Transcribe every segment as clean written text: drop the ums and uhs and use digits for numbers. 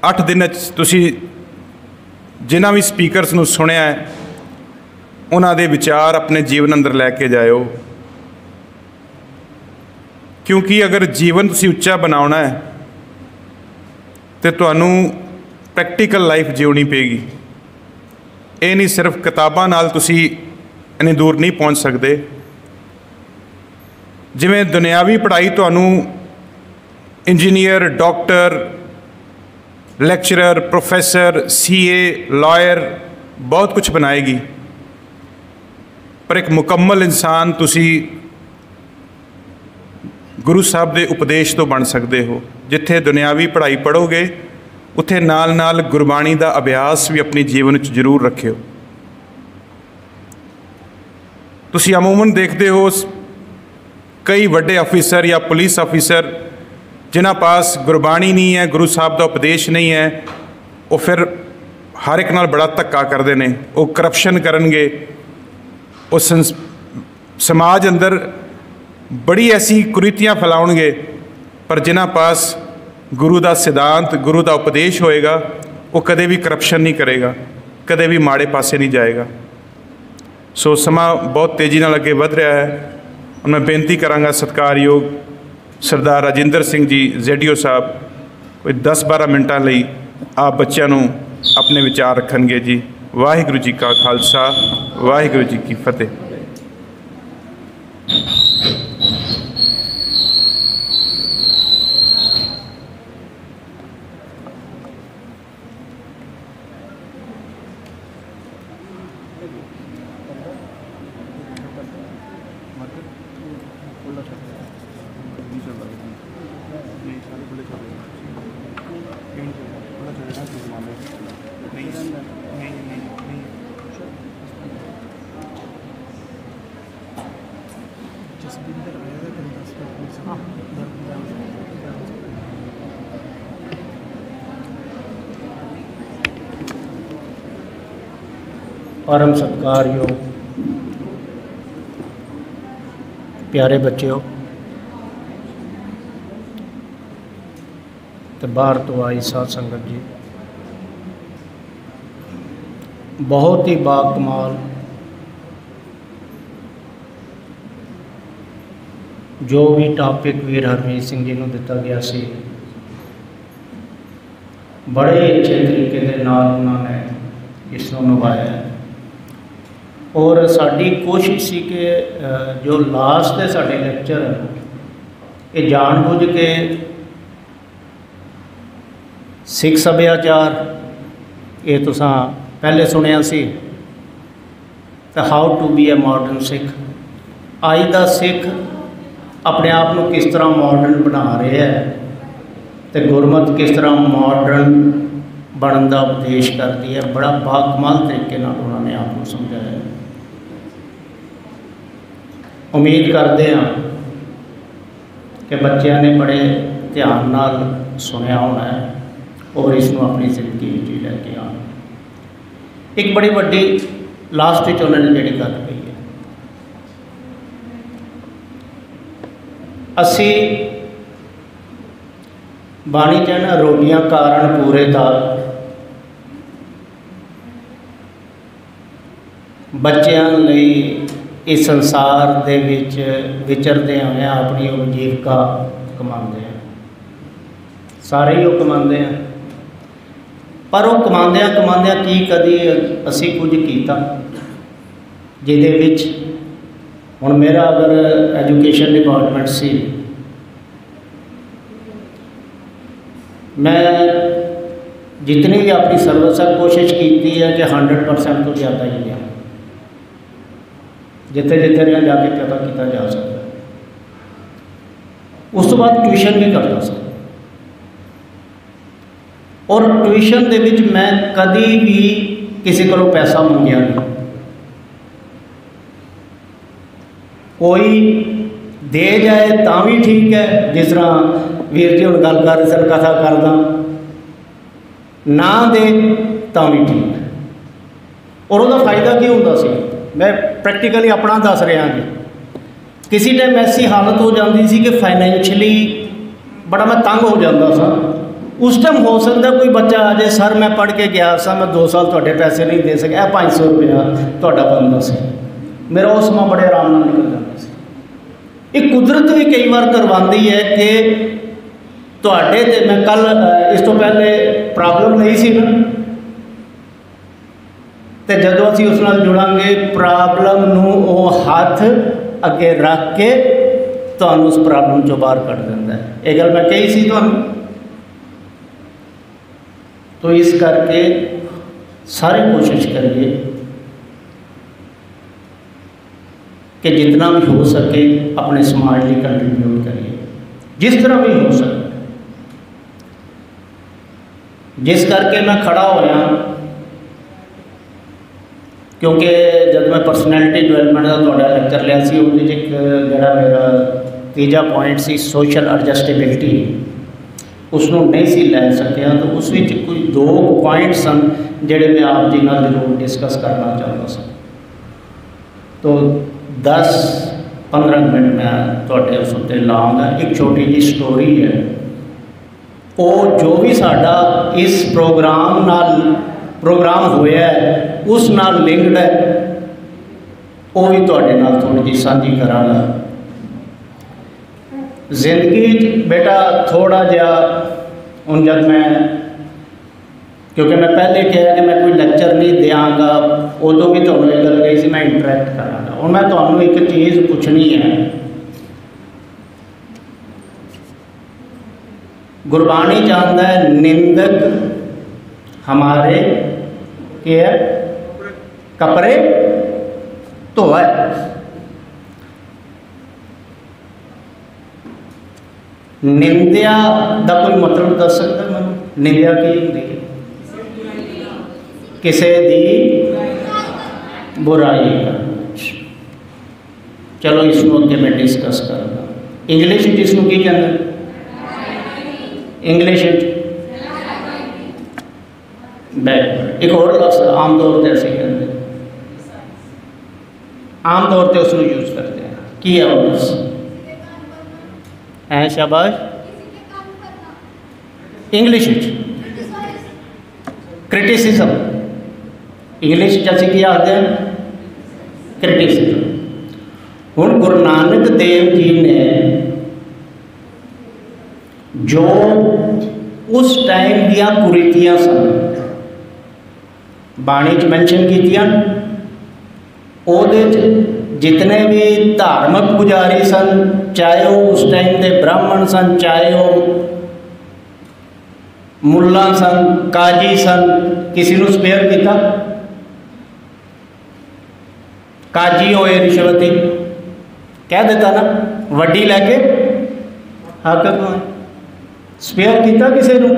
8 दिन तुसी जिन्हां भी स्पीकरस नूं सुनिया है उन्हां दे विचार अपने जीवन अंदर लैके जाओ, क्योंकि अगर जीवन तुसी उच्चा बनाना है तो तुहानूं प्रैक्टिकल लाइफ जीनी पेगी। ये नहीं सिर्फ किताबां नाल तुसी इन्नी दूर नहीं पहुँच सकते। जिवें दुनियावी पढ़ाई तुहानूं engineer, doctor, lecturer, professor, CA, lawyer बहुत कुछ बनाएगी, पर एक मुकम्मल इंसान तुसी गुरु साहब के उपदेश तो बन सकते हो। जिथे दुनियावी पढ़ाई पढ़ोगे उत्थे नाल नाल गुरबाणी का अभ्यास भी अपने जीवन में जरूर रखियो। तुसी अमूमन देखते हो कई वड्डे अफिसर या पुलिस अफिसर जिन्हां पास गुरबाणी नहीं है, गुरु साहब का उपदेश नहीं है, वो फिर हर एक नाल बड़ा धक्का करते हैं, वो करप्शन करनगे, उस समाज अंदर बड़ी ऐसी कुरीतियां फैलाउणगे। पर जिन्हां पास गुरु का सिद्धांत, गुरु का उपदेश होएगा, वो कदे भी करप्शन नहीं करेगा, कदे भी माड़े पासे नहीं जाएगा। सो समा बहुत तेज़ी नाल अगे वध रहा है। और मैं बेनती करांगा सत्कारयोग सरदार राजिंदर सिंह जी ZDO साहब कोई 10-12 मिनटां लई आप बच्चों नूं अपने विचार रखणगे जी। वाहिगुरू जी का खालसा, वाहिगुरू जी की फतेह। परम सत्कारयोग प्यारे बच्चों तो बाहर तो आई साध संगत जी, बहुत ही बाकमाल जो भी टॉपिक वीर हरमीत सिंह जी को दिता गया सी, बड़े अच्छे तरीके के नाल उन्होंने इसनों निभाया। और साड़ी कोशिश सी कि जो लास्ट है साढ़े लैक्चर ये जानबूझ के सिख सभ्याचार ये तुसा पहले सुनिया सी, तो how to be a modern Sikh, अज का सिख अपने आप को किस तरह मॉडर्न बना रहा है, तो गुरमत किस तरह मॉडर्न बनने का उपदेश करती है। बड़ा बाकमाल तरीके उन्होंने आपको समझाया। उम्मीद करते हैं कि बच्चों ने बड़े ध्यान नाल सुनिया होना है और इसनों अपनी जिंदगी में लैके आना। एक बड़ी वड्डी लास्ट में उन्होंने जिहड़ी गल कही है, असी बाणी च ना रोटियां कारण पूरे दाल, बच्चों लई इस संसार दे विच विचरदे हुए अपनी उपजीविका कमाते हैं। सारे ही वो कमाते हैं, पर वो कमांदियां कमांदियां की कदी असी कुछ कीता जिहदे विच हुण मेरा अगर एजुकेशन डिपार्टमेंट सी, मैं जितनी भी अपनी सर्विस कोशिश की है कि 100% तो ज़्यादा ही लिया, जिथे जिथे रहा जाके पता किया जा सकता। उस तो बाद ट्यूशन भी करता सा, और ट्यूशन दे विच मैं कदी भी किसी को पैसा मंगया नहीं। कोई दे जाए तो भी ठीक है, जिस तरह वीर जी हम गल कर रहे सन कथा करदा, ना दे तो भी ठीक है। और उसका फायदा की होंदा सी, मैं प्रैक्टिकली अपना दस रहा जी। किसी टाइम ऐसी हालत हो जाती सी कि फाइनैंशियली बड़ा मैं तंग हो जाता सा, उस टाइम हो सकता कोई बच्चा आ जाए, सर मैं पढ़ के गया सा, मैं 2 साल थोड़े पैसे नहीं दे सकिया, 500 रुपया थोड़ा बनता से, मेरा वो समा बड़े आराम नाल निकल जाता से। ये कुदरत भी कई बार करवाती है कि तुहाडे ते मैं कल इस तो पहले प्रॉब्लम नहीं सी ना, तो जदों असीं उस नाल जुड़ांगे प्रॉब्लम नूं वो हाथ अगे रख के तुहानूं उस प्रॉब्लम चों बाहर कढ दिंदा है। ये गल मैं कही सी तुहानूं। तो इस करके सारे कोशिश करिए कि जितना भी हो सके अपने समाज लिए कंट्रीब्यूट करिए, जिस तरह भी हो सके। जिस करके मैं खड़ा होया, क्योंकि जब मैं परसनैलिटी डेवलपमेंट का थोड़ा लैक्चर लिया सी, उहदे च जिहड़ा मेरा तीजा पॉइंट सी सोशल एडजस्टेबिलिटी, उसनों नहीं सी लै सकिया। तो उस विच कोई 2 पॉइंट सन जिहड़े मैं आप जी नाल जरूर डिस्कस करना चाहता सा। तो 10-15 मिनट मैं तुहाडे उस उत्ते लाऊंगा। एक छोटी जी स्टोरी है, वो जो भी साडा इस प्रोग्राम होया है उस नाल लिंक्ड है, वो भी तुहाडे नाल थोड़ी जी साझी करांगा। जिंदगी बेटा थोड़ा जिहा हुण जब मैं, क्योंकि मैं पहले कहा कि मैं कोई लेक्चर नहीं देंगा, उदों भी तुहानूं एक गल कही सी मैं इंटरैक्ट करांगा। हुण मैं तुहानूं एक चीज़ पुछनी है, गुरबाणी चाहता है निंदक हमारे क्या है कपड़े धोए। निंदिया का कोई मतलब दस सकता मैं? निंदिया की होंदी है? किसी दी बुराई करना। चलो इसको अगे मैं डिस्कस करूँगा। इंग्लिश जिसनों की कहते, इंग्लिश बैकवर्ड। एक और लफ्ज़ आम तौर पर ऐसे कहते हैं, आम तौर पर उसको यूज़ करते हैं की है वो लफ्ज़ है शाबाश। इंग्लिश क्रिटिसिज्म, इंग्लिश जैसे कि आते हैं क्रिटिसिज्म। हुण गुरु नानक देव जी ने जो उस टाइम दियां कुरीतियां सन बाणी च मैंशन कीतियां, जितने भी धार्मिक पुजारी सन, चाहे वो उस टाइम के ब्राह्मण सन, चाहे वो मुल्ला सन, काजी सन, किसी को स्पेयर किया? काजी होए रिश्वती कह देता ना, वड्डी लैके हक स्पेयर किया किसी को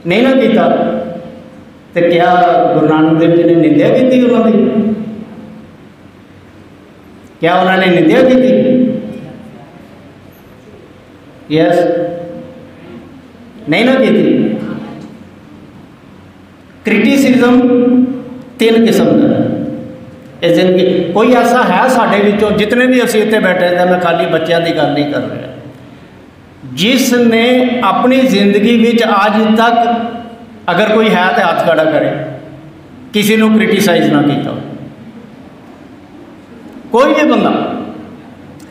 नहीं ना किया। तो क्या गुरु नानक देव जी ने निंदिया की उन्होंने? क्या उन्होंने निंदिया की थी? यस नहीं ना की थी। क्रिटिसिज्म 3 किस्म का है। जिंदगी कोई ऐसा है साढ़े विचों, जितने भी असीं इत्थे बैठे थे, मैं खाली बच्चों की गल नहीं कर रहा, जिसने अपनी जिंदगी विच आज तक, अगर कोई है तो हाथ खड़ा करे, किसी को क्रिटिसाइज ना किया। कोई भी बंदा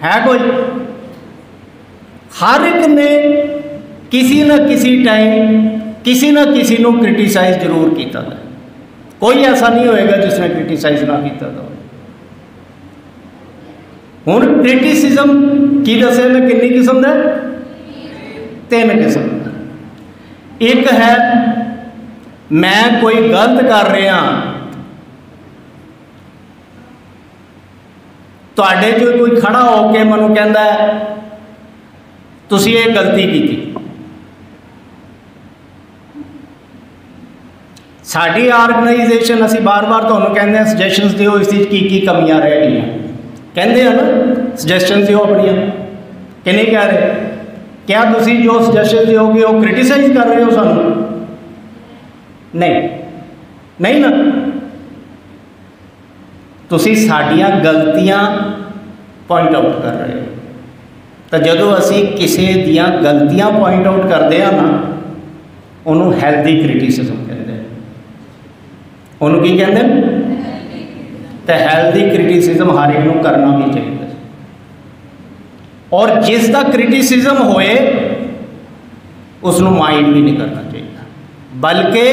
है, कोई हर एक ने किसी न किसी टाइम किसी न किसी को क्रिटिसाइज जरूर किया। कोई ऐसा नहीं होएगा जिसने क्रिटिसाइज ना किया। हुण क्रिटिसिज्म की दसे मैं कितनी किस्म का? 3 किस्म का। एक है मैं कोई गलत कर रहा, तुहाडे जो कोई खड़ा होके मैनूं कहंदा है तुसीं ये गलती की। साडी ऑर्गेनाइजेशन असीं बार बार तुहानूं कहंदे हैं सजैशनस दिओ, इस की कमियां रह गई कहंदे हैं ना, सजैशन दिओ अपनियां कि नहीं कह रहे? क्या तुसीं जो सजैशन दिओगे वो क्रिटिसाइज कर रहे हो सानूं? नहीं ना, तुसीं साडियां गलतियां पॉइंट आउट कर रहे हो। तो जदों असीं किसी दियां गलतियां पॉइंट आउट करते हैं ना, ਉਹਨੂੰ ਹੈਲਦੀ ਕ੍ਰਿਟਿਸਿਜ਼ਮ ਕਹਿੰਦੇ ਨੇ। ਉਹਨੂੰ ਕੀ ਕਹਿੰਦੇ ਨੇ? ਤੇ ਹੈਲਦੀ ਕ੍ਰਿਟਿਸਿਜ਼ਮ ਹਰ ਇੱਕ ਨੂੰ ਕਰਨਾ ਵੀ ਚਾਹੀਦਾ, ਔਰ ਜਿਸ ਦਾ ਕ੍ਰਿਟਿਸਿਜ਼ਮ ਹੋਏ ਉਸ ਨੂੰ ਮਾਈਂਡ ਵੀ ਨਹੀਂ ਕਰਨਾ ਚਾਹੀਦਾ, ਬਲਕਿ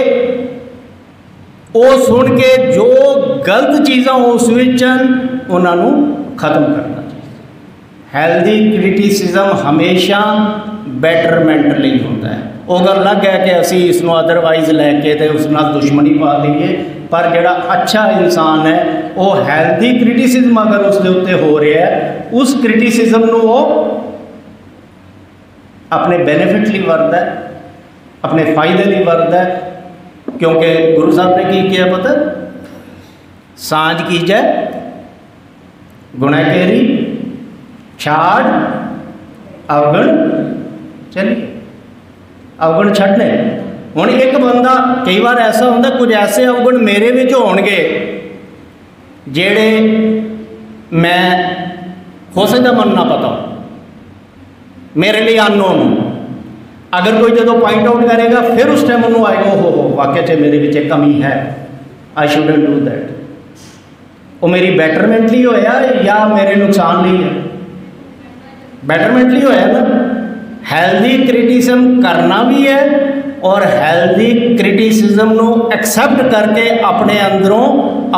ਉਹ ਸੁਣ ਕੇ ਜੋ ਗਲਤ ਚੀਜ਼ਾਂ ਉਸ ਵਿੱਚ ਉਹਨਾਂ ਨੂੰ ਖਤਮ ਕਰਨਾ ਚਾਹੀਦਾ। ਹੈਲਦੀ ਕ੍ਰਿਟਿਸਿਜ਼ਮ ਹਮੇਸ਼ਾ ਬੈਟਰਮੈਂਟ ਲਈ ਹੁੰਦਾ ਹੈ। ਉਹ ਗੱਲ ਅਲੱਗ ਹੈ ਕਿ ਅਸੀਂ ਇਸ ਨੂੰ ਅਦਰਵਾਈਜ਼ ਲੈ ਕੇ ਤੇ ਉਸ ਨਾਲ ਦੁਸ਼ਮਣੀ ਪਾ ਲਈਏ, ਪਰ ਜਿਹੜਾ ਅੱਛਾ ਇਨਸਾਨ ਹੈ ਉਹ ਹੈਲਦੀ ਕ੍ਰਿਟਿਸਿਜ਼ਮ ਅਗਰ ਉਸ ਦੇ ਉੱਤੇ ਹੋ ਰਿਹਾ ਹੈ, ਉਸ ਕ੍ਰਿਟਿਸਿਜ਼ਮ ਨੂੰ ਉਹ ਆਪਣੇ ਬੈਨੀਫਿਟ ਲਈ ਵਰਤਦਾ ਹੈ, ਆਪਣੇ ਫਾਇਦੇ ਲਈ ਵਰਤਦਾ ਹੈ। क्योंकि गुरु साहब ने की किया पता, सांझ कीजै गुणा केरी छाड़ अवगण चलिए, अवगण छड्डने। हुण एक बंदा कई बार ऐसा होंदा, कुछ ऐसे अवगुण मेरे विच होणगे जेड़े मैं हो सकदा मन ना पता मेरे लिए अननोन, अगर कोई जो पॉइंट आउट करेगा फिर उस टाइम उन्होंने आएगा हो वाकई च मेरे विच एक कमी है, आई शुडंट डू दैट। वो मेरी बैटरमेंट लिए होया या मेरे नुकसान लिए है? बैटरमेंट लिए होया ना। हैल्दी क्रिटिसिज्म करना भी है और हैल्दी क्रिटिसिज्म नू एक्सेप्ट करके अपने अंदरों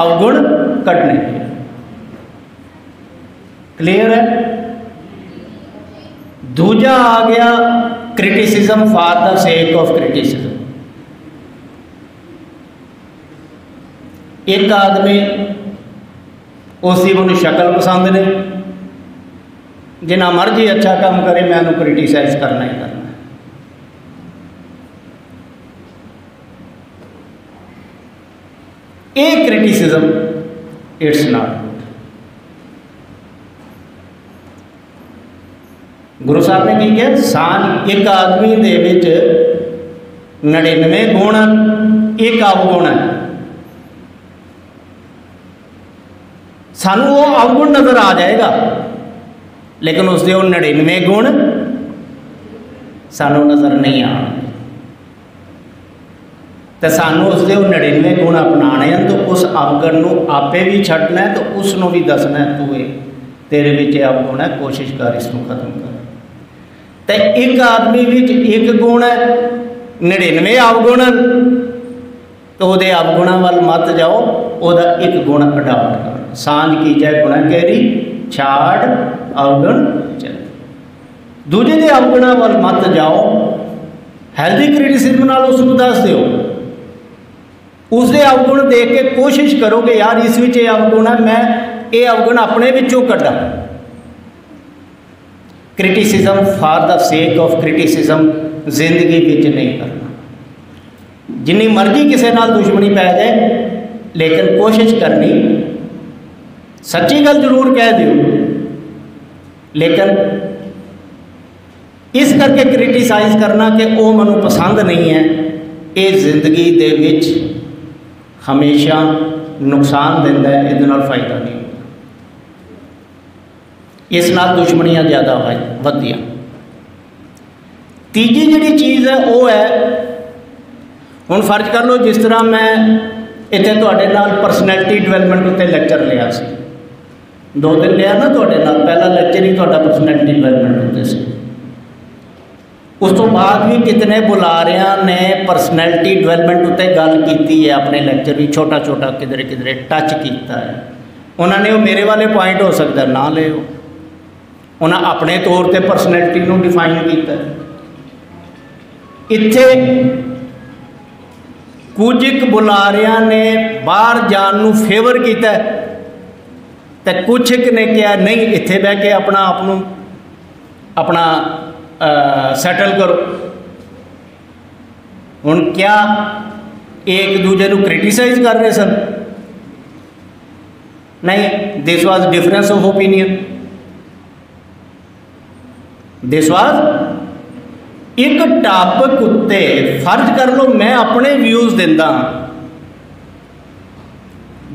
अवगुण कटने भी है। क्लियर है? दूजा आ गया criticism for the sake of criticism. एक आदमी उसकी मैनू शक्ल पसंद ने, जिन्ना मर्जी अच्छा काम करे मैं उन्हें क्रिटिसाइज करना ही करना। ये क्रिटिसिज्म इट्स नॉट गुड। गुरु साहब ने की किया, सांझ एक आदमी दे विच 99 गुण, एक अवगुण है। सानू वो अवगुण नज़र आ जाएगा, लेकिन उसके वो 99 गुण सानू नज़र नहीं आने। तो सानू उसके वो 99 गुण अपनाने हैं, तो उस अवगुण को आपे भी छड्डना है, तो उसनों भी दसना है तू ये तेरे विच अवगुण है, कोशिश कर इसको खत्म कर। तो एक आदमी विच एक गुण है, 99 अवगुण, तो वो अवगुणों वाल मत जाओ, वह एक गुण अडॉप्ट करो। सांझ कीजै गुणा केरी छाड़ अवगुण चल। दूजे के अवगुणों वाल मत जाओ, हैल्दी क्रिटिसिज्म नाल उसनू दस दिओ, उसके अवगुण देख के कोशिश करो कि यार इस विच ये अवगुण है, मैं ये अवगुण अपने विचों कड्डां। Criticism for the sake of criticism जिंदगी विच नहीं करना। जिन्नी मर्जी किसी नाल दुश्मनी पै जाए, लेकिन कोशिश करनी, सच्ची गल जरूर कह दिओ, लेकिन इस करके क्रिटिसाइज करना कि वो मैनू पसंद नहीं है, ये जिंदगी दे विच हमेशा नुकसान दिंदा है, इहदे नाल फायदा नहीं। इस नाल दुश्मनियां ज़्यादा वधियां। तीजी जिहड़ी चीज़ है वो है, हुण फर्ज कर लो जिस तरह मैं इत्थे तुहाडे नाल परसनैलिटी डिवैलपमेंट उत्ते लैक्चर लिया सी, 2 दिन लिया ना तुहाडे नाल, पहला लैक्चर ही तुहाडा परसनैलिटी डिवैलपमेंट उत्ते सी। उस तो बाद भी कितने बुलारियां ने परसनैलिटी डिवैलपमेंट उत्ते गल कीती है, अपने लैक्चर भी छोटा छोटा किधरे किधरे टच किया है। उन्होंने वो मेरे वाले पॉइंट हो सकता ना ले, उन्हें अपने तौर पर परसनैलिटी को डिफाइन किया। इत्थे कुछ एक बुलारियां ने बाहर जान नू फेवर किया, तो कुछ एक ने कहा नहीं इत्थे बह के अपना अपना सैटल करो। हुण क्या एक दूजे को क्रिटिसाइज कर रहे सन? नहीं, this vas deferens of opinion. This was एक टॉपिक उत्ते फर्ज कर लो मैं अपने व्यूज़ दिंदा,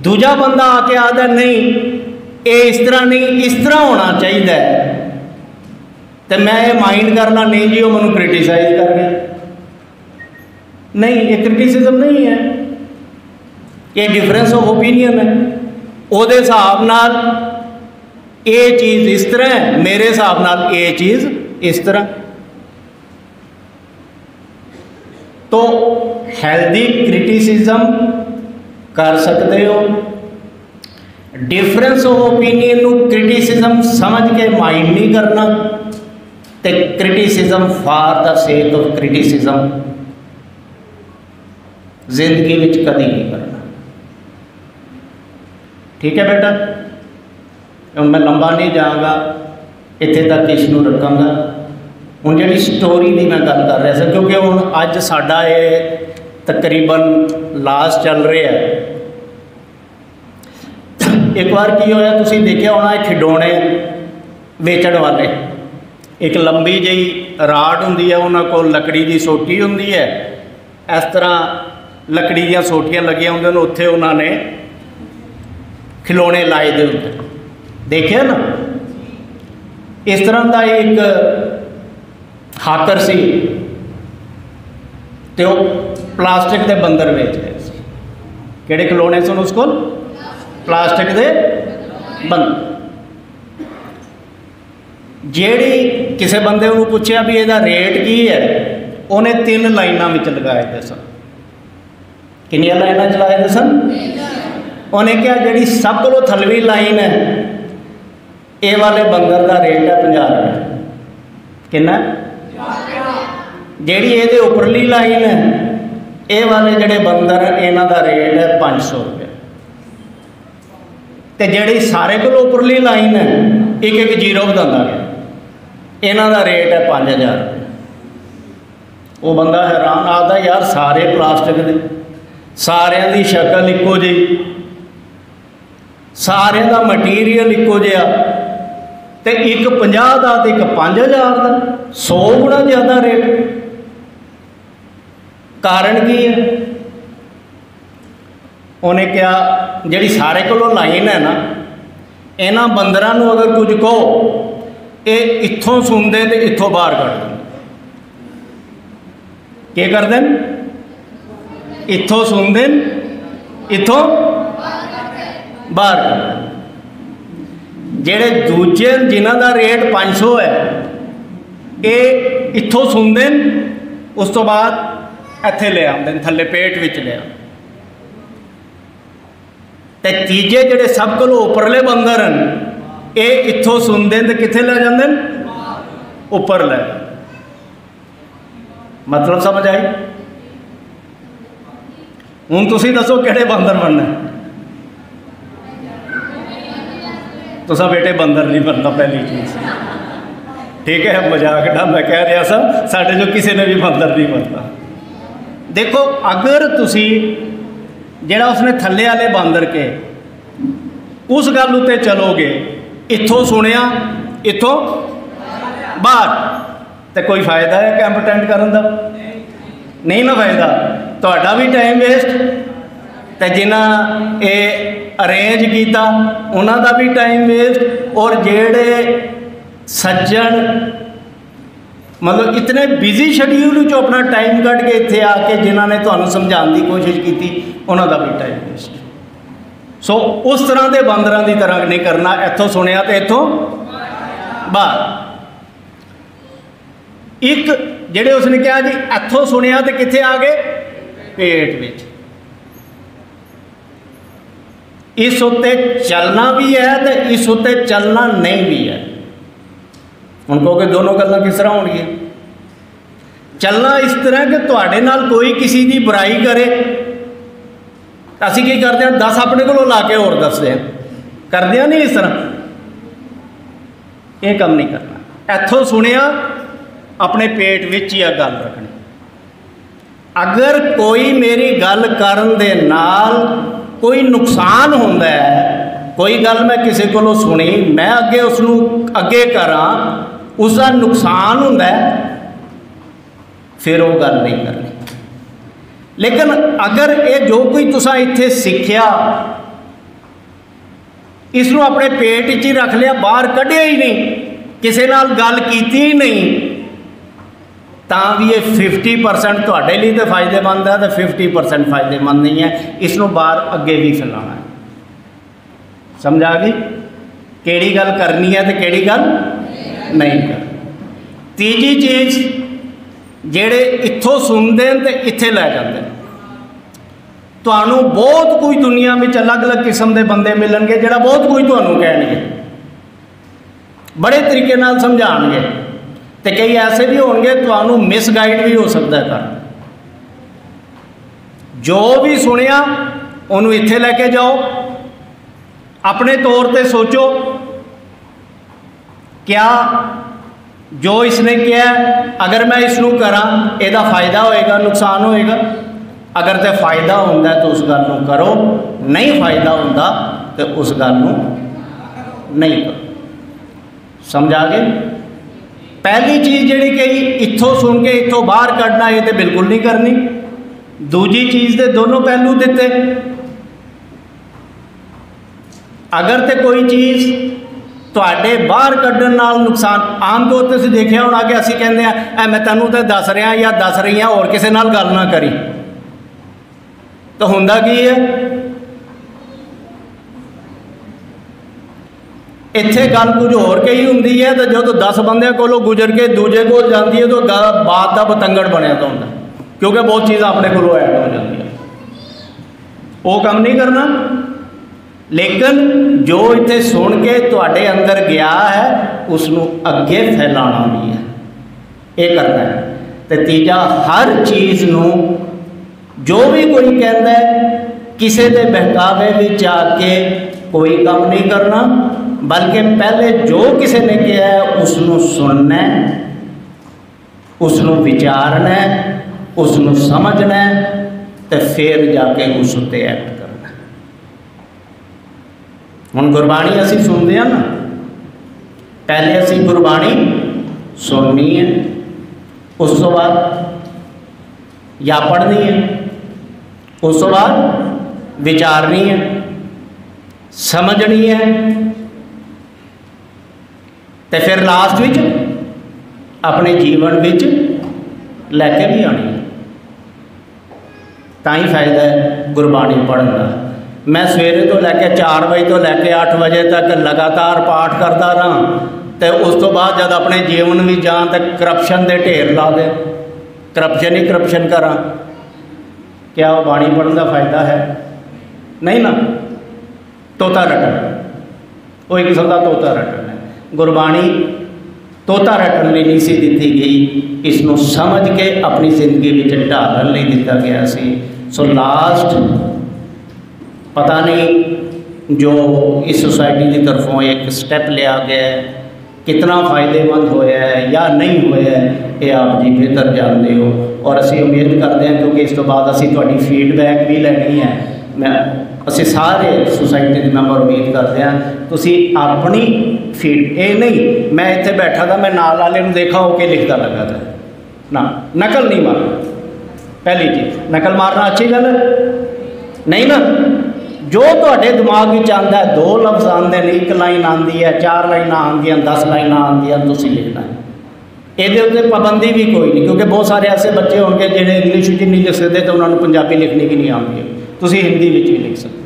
दूजा बंदा आके आता नहीं ये इस तरह नहीं इस तरह होना चाहिए, तो मैं ये माइंड करना नहीं जी वो मैनू क्रिटिसाइज कर गया। नहीं, ये क्रिटिसिज्म नहीं है, ये डिफरेंस ऑफ ओपीनियन है। ਉਹਦੇ ਹਿਸਾਬ ਨਾਲ ਇਹ ਚੀਜ਼ ਇਸ ਤਰ੍ਹਾਂ ਹੈ, ਮੇਰੇ ਹਿਸਾਬ ਨਾਲ ਇਹ ਚੀਜ਼ ਇਸ ਤਰ੍ਹਾਂ। तो हेल्दी क्रिटिसिज्म कर सकते हो। डिफरेंस ऑफ ओपीनियन नू क्रिटिसिज्म समझ के माइंड नहीं करना, तो criticism for the sake of criticism जिंदगी में कभी नहीं करना। ठीक है बेटा, मैं लंबा नहीं जाऊँगा, इत्थे तक इसनू रखांगा। हुण जिहड़ी स्टोरी की मैं गल कर रहा था, क्योंकि हुण अज साडा ये तकरीबन लास्ट चल रहा है। एक बार की होया, तुसीं देखिया होना, खिडौने वेचण वाले एक लंबी जी राड हुंदी है, उन्हां कोल लकड़ी की सोटी हुंदी है, इस तरह लकड़ी दी सोटियां लगियां हुंदियां, उत्थे उन्होंने खिलौने लाए दे हुंदे, देखिया ना। इस तरह का एक हाकर सी, तो प्लास्टिक के बंदर वेच रहे थे। किहड़े खिलौने सन उस कोल? प्लास्टिक के बंदर। जेड़ी किसी बंदे को पूछया भी इसका रेट की है, उन्हें 3 लाइनों में लगाए थे सन। कितनी लाइना चलाए थे सन? उन्हें क्या, जी सब को थलवी लाइन है, ये वाले बंदर का रेट है 50 रुपये। कितना? जी ये उपरली लाइन है, ये वाले जड़े बंदर इन्हों का रेट है 500 रुपये। तो जी सारे को उपरली लाइन है, एक एक जीरो बताता गया, इन्हों का रेट है 5000 रुपये। वो बंदा हैरान आता, यार सारे प्लास्टिक के, सारिया की शक्ल इको जी, सारे का मटीरियल इको जिहा, तो एक 50 का तो एक 5000 का, 100 गुना ज़्यादा रेट। कारण की है? उन्हें क्या, जी सारे को लाइन है ना, इन्हों बंदर अगर कुछ कहो, ये इत्थों सुनते तो इत्थों बाहर कट दें। क्या करते हैं? इत्थों सुनते इत्थों बाहर कर दें। जेड़े दूजे जिन्हों का रेट 500 है, ये इत्थों सुनते उस तो बाद इत्थे ले आते, थले पेट विच ले आते। ते तीजे जिहड़े सब को उपरले बंदर हैं, ये इत्थों सुनते तो कित्थे ले जाते हैं? उपर ले। मतलब समझ आई? हुण तुसीं दसो किहड़े बंदर बनना? तुसा बेटे बंदर नहीं बनना, पहली चीज़। ठीक है, मजाक ना, मैं कह रहा सा साढ़े जो किसी ने भी बंदर नहीं बनना। देखो, अगर तुसी जिहड़ा उसने थल्ले वाले बंदर के उस गल उत्ते चलोगे, इत्थों सुनिया इत्थों बाहर, तो कोई फायदा है कैंप अटेंड करने का? नहीं ना फायदा। तुहाडा भी टाइम वेस्ट, तो जिन्हें ये अरेंज किया उन्हों का भी टाइम वेस्ट, और जेड़े सज्जन मतलब इतने बिजी शेड्यूल जो अपना टाइम कट के इत्थे आके जिन्होंने तुहानूं समझाने की कोशिश की, उन्हों का भी टाइम वेस्ट। सो उस तरह के बंदरों की तरह नहीं करना, इत्थों सुनिया तो इत्थों बाहर। एक जेड़े उसने कहा जी इत्थों सुनिया तो कित्थे आ गए? पेट विच। इस उत्ते चलना भी है तो इस उत्ते चलना नहीं भी है। हुण कहोगे दोनों गल्लां किस तरह होणगियां? चलना इस तरह कि तुहाडे नाल कोई किसी की बुराई करे, असीं की करते हैं 10 अपने को ला के होर दसदे हैं, करदे हैं नहीं इस तरह। ये काम नहीं करना। इत्थों सुनिया अपने पेट विच ही गल रखनी। अगर कोई मेरी गल करन दे नाल कोई नुकसान होंदा है, कोई गल मैं किसी को सुनी, मैं अगे उसनूं अगे करा, उसका नुकसान होंदा है, फिर वो गल नहीं करनी। लेकिन अगर ये जो कोई तुसां इत्थे सीखिया, इसनूं अपने पेट च ही रख लिया, बाहर कढ़िया ही नहीं, किसी नाल गल कीती ही नहीं, ਤਾਂ ਵੀ ਇਹ 50% ਤੁਹਾਡੇ ਲਈ ਤਾਂ ਫਾਇਦੇਮੰਦ ਹੈ, ਤੇ 50% ਫਾਇਦੇਮੰਦ ਨਹੀਂ ਹੈ। ਇਸ ਨੂੰ ਬਾਹਰ ਅੱਗੇ ਵੀ ਫੈਲਾਉਣਾ ਹੈ। ਸਮਝ ਆ ਗਈ ਕਿਹੜੀ ਗੱਲ ਕਰਨੀ ਹੈ ਤੇ ਕਿਹੜੀ ਗੱਲ ਨਹੀਂ ਕਰਨੀ। ਤੀਜੀ ਚੀਜ਼, ਜਿਹੜੇ ਇੱਥੋਂ ਸੁਣਦੇ ਨੇ ਤੇ ਇੱਥੇ ਲੈ ਜਾਂਦੇ ਨੇ। ਤੁਹਾਨੂੰ ਬਹੁਤ ਕੁਝ ਦੁਨੀਆ ਵਿੱਚ ਅਲੱਗ-ਅਲੱਗ ਕਿਸਮ ਦੇ ਬੰਦੇ ਮਿਲਣਗੇ ਜਿਹੜਾ ਬਹੁਤ ਕੁਝ ਤੁਹਾਨੂੰ ਕਹਿਣਗੇ, ਬੜੇ ਤਰੀਕੇ ਨਾਲ ਸਮਝਾਉਣਗੇ, ਤੇ ਕਈ ਐਸੇ ਵੀ ਹੋਣਗੇ ਤੁਹਾਨੂੰ ਮਿਸਗਾਈਡ ਵੀ ਹੋ ਸਕਦਾ ਹੈ ਕਰ। ਜੋ ਵੀ ਸੁਣਿਆ ਉਹਨੂੰ ਇੱਥੇ ਲੈ ਕੇ ਜਾਓ, अपने तौर पे सोचो क्या जो इसने किया अगर मैं इसनू करा ਇਹਦਾ फ़ायदा होएगा नुकसान होएगा। अगर तो फ़ायदा होंदा तो उस गल नू करो, नहीं फ़ायदा होंदा तो उस गल नू नहीं करो। समझ आ गए। पहली चीज़ जिहड़ी कही इत्थों सुन के इत्थों बाहर कढ़ना, ये तो बिल्कुल नहीं करनी। दूजी चीज़ के दोनों पहलू दिते। अगर तो कोई चीज़ तुहाडे बाहर कढ़न नाल नुकसान, आम तौर पर तुसीं देखिआ होना कि असीं कहंदे आ मैं तैनूं तो दस रहा या दस रही हाँ, होर किसी नाल गल ना करी, तो हुंदा की है इत्थे गल कुछ होर कही हुंदी है, तो जो 10 बंदे कोलों गुजर के दूजे कोल जाती है तो बात का बतंगड़ बनिया तो हुंदा, क्योंकि बहुत चीज़ अपने कोलों ऐड हो जाती है। वो काम नहीं करना। लेकिन जो इत्थे सुन के तुहाडे अंदर गया है उसनू अगे फैलाना भी है, ये करना है। तो तीजा, हर चीज़ नू जो भी कोई कहता है किसी के बहकावे विच आके कोई काम नहीं करना, बल्कि पहले जो किसी ने कहा है उसनू सुनना है, उसनू विचारना है, उसनू समझना है, तो फिर जाके उस उत्ते एक्ट करना। हुण गुरबाणी असीं सुनते हैं ना, पहले असीं गुरबाणी सुननी है, उस तो बाद या पढ़नी है, उस तो बाद विचारनी है, समझनी है, तो फिर लास्ट विच अपने जीवन विच लैके भी आनी है। तां ही फायदा है गुरबाणी पढ़न का। मैं सवेरे तो लैके 4 बजे तो लैके 8 बजे तक लगातार पाठ करता रहा, तो उस तो बाद जब अपने जीवन में जान तो करप्शन के ढेर ला दे, करप्शन ही करप्शन करा, क्या वो बाणी पढ़ने का फायदा है? नहीं ना। तोता रटन, वो एक किस्म का तोता रटन है। गुरबाणी तोता रटन लिए नहीं सी दी गई, इसनों समझ के अपनी जिंदगी में ढालन नहीं दिता गया सी। सो लास्ट पता नहीं जो इस सोसाइटी की तरफों एक स्टैप लिया गया है कितना फ़ायदेमंद होया है या नहीं होया है, ये आप जी बेहतर जानते हो। और असी उम्मीद करते हैं क्योंकि इस तो बाद असी तुहाडी फीडबैक भी लेनी है, मैं असी सारे सोसाइटी के मैंबर उम्मीद करते हैं तुसी अपनी फीड, ये नहीं मैं इत्थे बैठा था मैं नाल वाले नूं देखा हो के लिखता लगा था ना, नकल नहीं मारना। पहली चीज़, नकल मारना अच्छी गल नहीं ना। जो तुहाडे दिमाग में आता है, 2 लफ्ज़ आते हैं, 1 लाइन आती है, 4 लाइन आदि, 10 लाइन आदि, तुसीं लिखना है। ये उत्ते पाबंदी भी कोई नहीं, क्योंकि बहुत सारे ऐसे बच्चे होंगे जिन्हें इंग्लिश में नहीं लिख सकते तो उन्होंने पंजाबी लिखनी भी नहीं आती, तुसीं हिंदी में भी लिख सकते।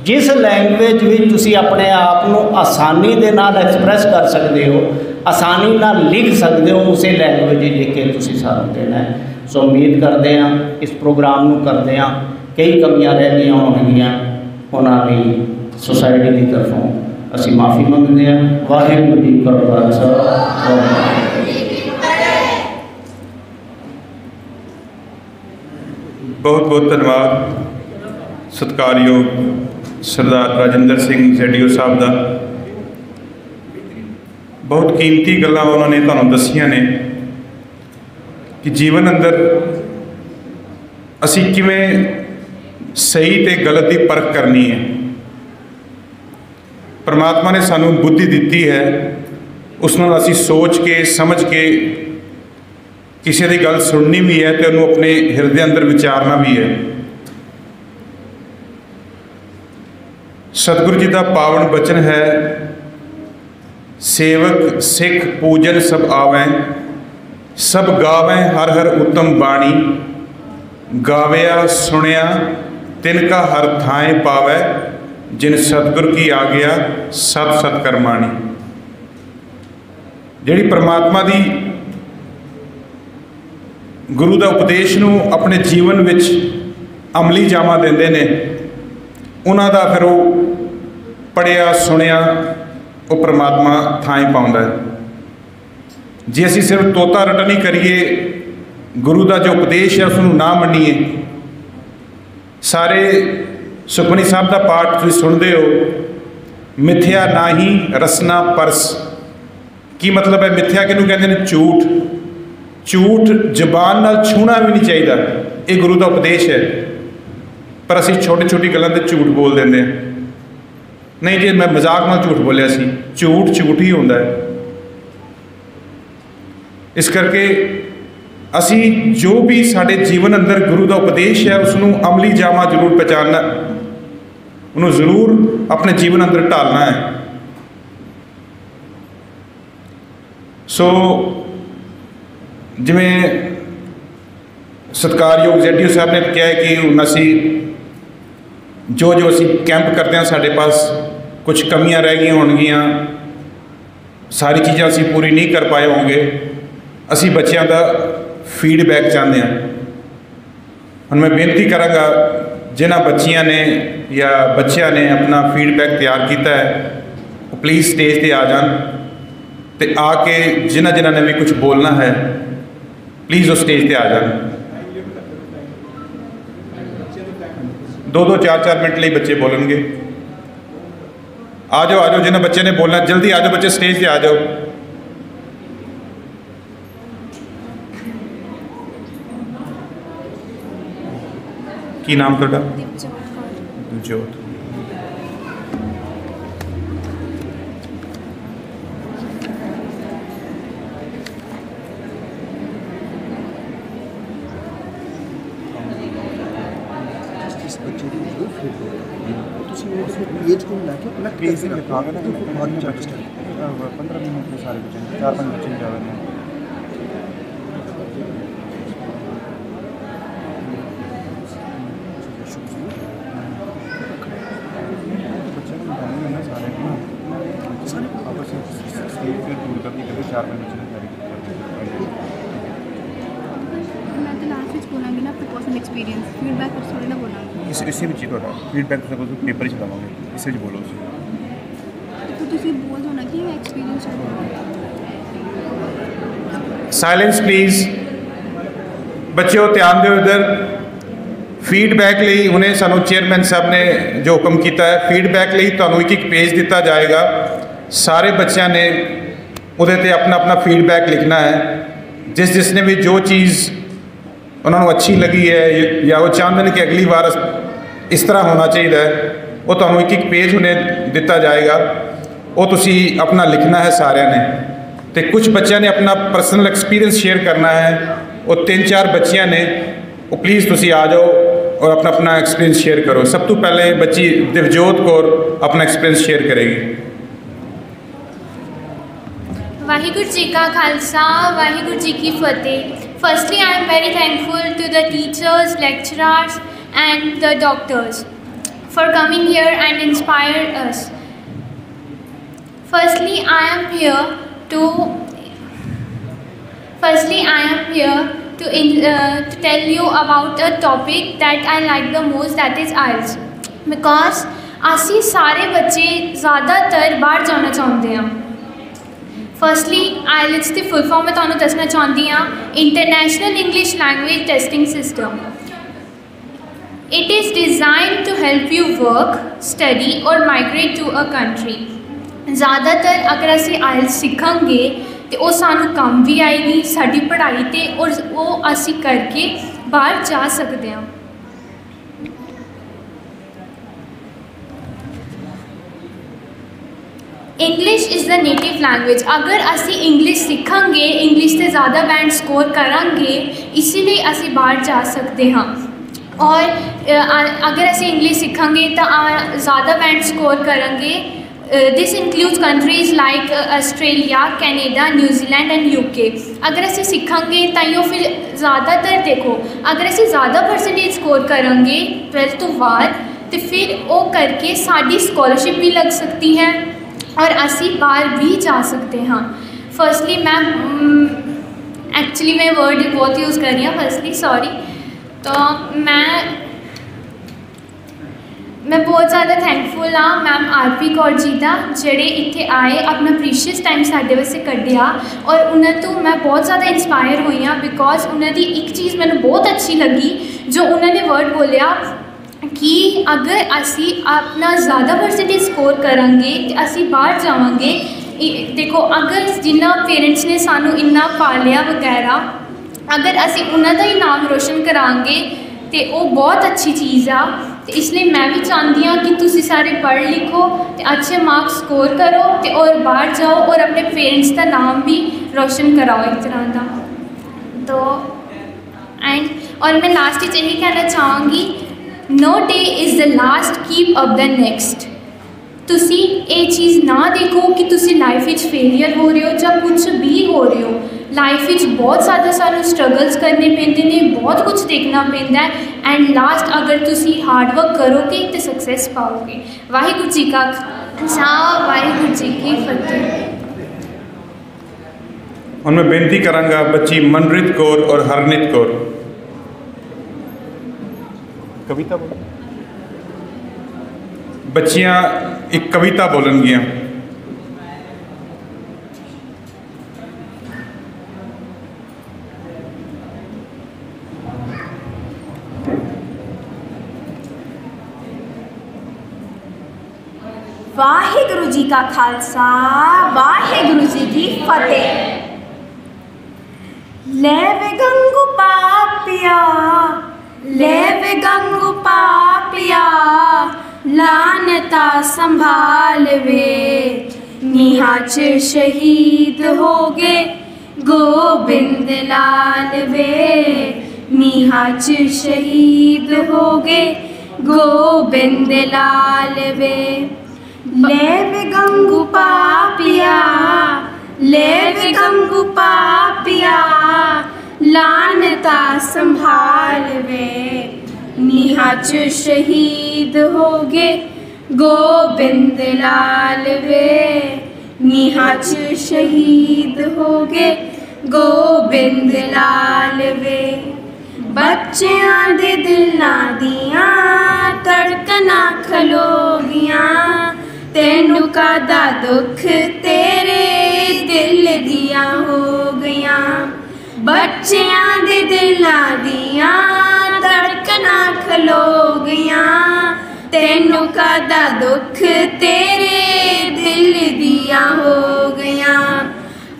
जिस लैंग्वेज में तुसीं अपने आप को आसानी के नाल एक्सप्रैस कर सकते हो, आसानी नाल लिख सकते हो, उस लैंग्वेज लिख के तुसीं सारा देना है। सो उम्मीद करते हैं इस प्रोग्राम को करते हैं कई कमियां रह गई होंगियां, उन्होंने सोसाइटी की तरफों असी माफ़ी मंगते हैं। वाहिगुरू जी का खालसा। बहुत बहुत धन्यवाद सत्कारयोग सरदार राजिंदर सिंह ZDO साहब का। बहुत कीमती गल्लां उन्होंने तुहानूं दसियां ने कि जीवन अंदर असी किवें सही ते गलत की परख करनी है। परमात्मा ने सानू बुद्धि दी है, उस नाल असी सोच के समझ के किसी की गल सुननी भी है तो उन्होंने अपने हिरदे अंदर विचारना भी है। सतगुरु जी का पावन बचन है, सेवक सिख पूजन सब आवें, सब गावें हर हर उत्तम बाणी, गावया सुनिया तिनका हर थाएं पावै, जिन सतगुर की आ गया सत सत करमाणी। जिहड़ी परमात्मा दी गुरु दा उपदेश नूं अपने जीवन विच अमली जामा देंदे ने, उन्हां दा फिर वो पढ़िया सुनिया वो परमात्मा थाएं पाउंदा है। जे असीं सिर्फ तोता रटनी करिए, गुरु का जो उपदेश है उसनूं ना मन्नीए, सारे सुखमनी साहब का पाठ तुसीं सुनते हो, मिथ्या ना ही रसना परस। की मतलब है मिथ्या किहनूं कहंदे ने? झूठ। झूठ जबान नाल छूना भी नहीं चाहिए, ये गुरु का उपदेश है। पर असीं छोटी छोटी गल्लां ते झूठ बोल देंदे हैं। नहीं जी मैं मजाक नाल झूठ बोलिया सी, झूठ झूठ ही होंदा है। इस करके असी जो भी साढ़े जीवन अंदर गुरु का उपदेश है उसनूं अमली जामा जरूर पहचानना, उन्होंने जरूर अपने जीवन अंदर ढालना है। सो जिवें सत्कारयोग ZDO साहब ने कहा है कि हुण असी जो जो असी कैंप करते हैं साढ़े पास कुछ कमियां रह गई होणगियां, सारी चीज़ां असी पूरी नहीं कर पाए होंगे। असी बच्चों का फीडबैक चाहते हैं। हम मैं बेनती कराँगा जिन्होंने बच्चियां ने या बच्चों ने अपना फीडबैक तैयार किया है, वो प्लीज़ स्टेज पर आ जान तो आके जिन्होंने जिन्होंने भी कुछ बोलना है प्लीज़ वो स्टेज पर आ जान। 2-2 4-4 मिनट लिए बच्चे बोलेंगे। आ जाओ जिन्हें बच्चे ने बोलना जल्दी आ जाओ, बच्चे स्टेज पर आ जाओ। की नाम तुहाडा? दिवजोत। पेज लिखा ना 15 मिनट के सारे बच्चे 4-5 बच्चे जा रहे हैं। इसी में चीज़ फीडबैक पेपर ही चलावे इसे बोलो साइलेंस प्लीज़। बच्चों ध्यान दो इधर। फीडबैक लिए उन्हें सानू चेयरमैन साहब ने जो हुक्म किया है, फीडबैक लिए तो एक पेज दिता जाएगा। सारे बच्चों ने उहदे ते अपना अपना फीडबैक लिखना है। जिसने भी जो चीज़ उन्होंने अच्छी लगी है या वो चाहते हैं कि अगली बार इस तरह होना चाहिए, वो तो एक पेज उन्हें दिता जाएगा, वो तुसी अपना लिखना है सारे ने। तो कुछ बच्चों ने अपना पर्सनल एक्सपीरियंस शेयर करना है, वो 3-4 बच्चियां ने, वो प्लीज़ तुसी आ जाओ और अपना अपना एक्सपीरियंस शेयर करो। सब तो पहले बच्ची दिवजोत कौर अपना एक्सपीरियंस शेयर करेगी। वाहिगुरु जी का खालसा, वाहिगुरु जी की फतेह। Firstly, I am very thankful to the teachers, lecturers and the doctors for coming here and inspire us. Firstly, I am here to tell you about a topic that I like the most, that is IELTS. Because असी सारे बच्चे ज़्यादातर बाहर जाना चाहते हैं। Firstly IELTS की full form मैं तुहानू दसना चाहती हाँ, international English language testing system. It is designed to help you work, study और माइग्रेट टू अ कंट्री। ज़्यादातर अगर असी IELTS सीखांगे तो वो सानू काम भी आएगी, साडी पढ़ाई ते और वो असी करके बाहर जा सकते हैं। English is the native language. अगर असी इंग्लिश सीखांगे, इंग्लिश से ज़्यादा बैंड स्कोर करांगे, इसीलिए असी बाहर जा सकते हैं। और अगर असी इंग्लिश सीखांगे तो ज़्यादा बैंड स्कोर करांगे this includes countries like Australia, Canada, New Zealand and UK. अगर असी सीखांगे ताइयों फिर ज़्यादातर देखो अगर असी ज़्यादा परसेंटेज स्कोर करांगे 12th तो बाद तो फिर वो करके साड़ी स्कॉलरशिप भी लग सकती है और असी बाहर भी जा सकते हैं। फर्स्टली एक्चुअली मैं वर्ड बहुत यूज़ कर रही हूँ फर्स्टली, सॉरी। तो मैं बहुत ज़्यादा थैंकफुल हाँ मैम आरपी कौर जी का जेड़े इत्थे आए अपना प्रीशियस टाइम साढ़े वास्ते कढ़िया और उन्होंने तो मैं बहुत ज़्यादा इंस्पायर हुई हाँ बिकॉज उन्होंने एक चीज़ मैंने बहुत अच्छी लगी जो उन्होंने वर्ड बोलिया कि अगर असी अपना ज़्यादा परसेंटेज स्कोर करांगे तो असी बाहर जावांगे। देखो अगर जिन्ना पेरेंट्स ने सानू इन्ना पालिया वगैरह अगर असी उन्हों का ही नाम रोशन करांगे तो वो बहुत अच्छी चीज़ आ। तो इसलिए मैं भी चाहती हाँ कि तुसी सारे पढ़ लिखो तो अच्छे मार्क्स स्कोर करो तो और बाहर जाओ और अपने पेरेंट्स का नाम भी रोशन कराओ एक तरह का। तो और मैं लास्ट में यही कहना चाहूँगी, no day is the last, keep up the next. तुसी ये चीज़ ना देखो कि तुसी लाइफ में फेलियर हो रहे हो या कुछ भी हो रहे हो। लाइफ में बहुत ज़्यादा सानू स्ट्रगल्स करने पैंदे ने, बहुत कुछ देखना पैंदा है एंड लास्ट अगर तुसी हार्डवर्क करोगे तो सक्सैस पाओगे। वाहिगुरू जी का खालसा, वाहिगुरू जी की फतेह। और मैं बेनती करांगा बच्ची मनप्रीत कौर और हरनीत कौर कविता बोल बच्चियां एक कविता बोलनगियां। वाहिगुरू जी का खालसा, वाहिगुरू जी की फतेह। ले वे गंगू पापिया, ले वे गंगू पापिया, लानता संभाल वे, निहाच शहीद हो गे गोबिंद लाल वे, निहाच शहीद हो गे गोबिंद लाल वे। ले वे गंगू पापिया, ले वे गंगू पापिया, लानता संभाल वे, निहाच शहीद हो गे गोबिंद लाल वे, निहाच शहीद हो गे गोबिंद लाल वे। बच्चियां दे दिलां दियां धड़कनां खलोगियां, तेनू कादा दुख तेरे दिल दियां हो गईयां। बच्चियां दे दिलां दियां धड़कनां खलो गईयां, तेनू कादा दुख तेरे दिल दियां हो गईयां।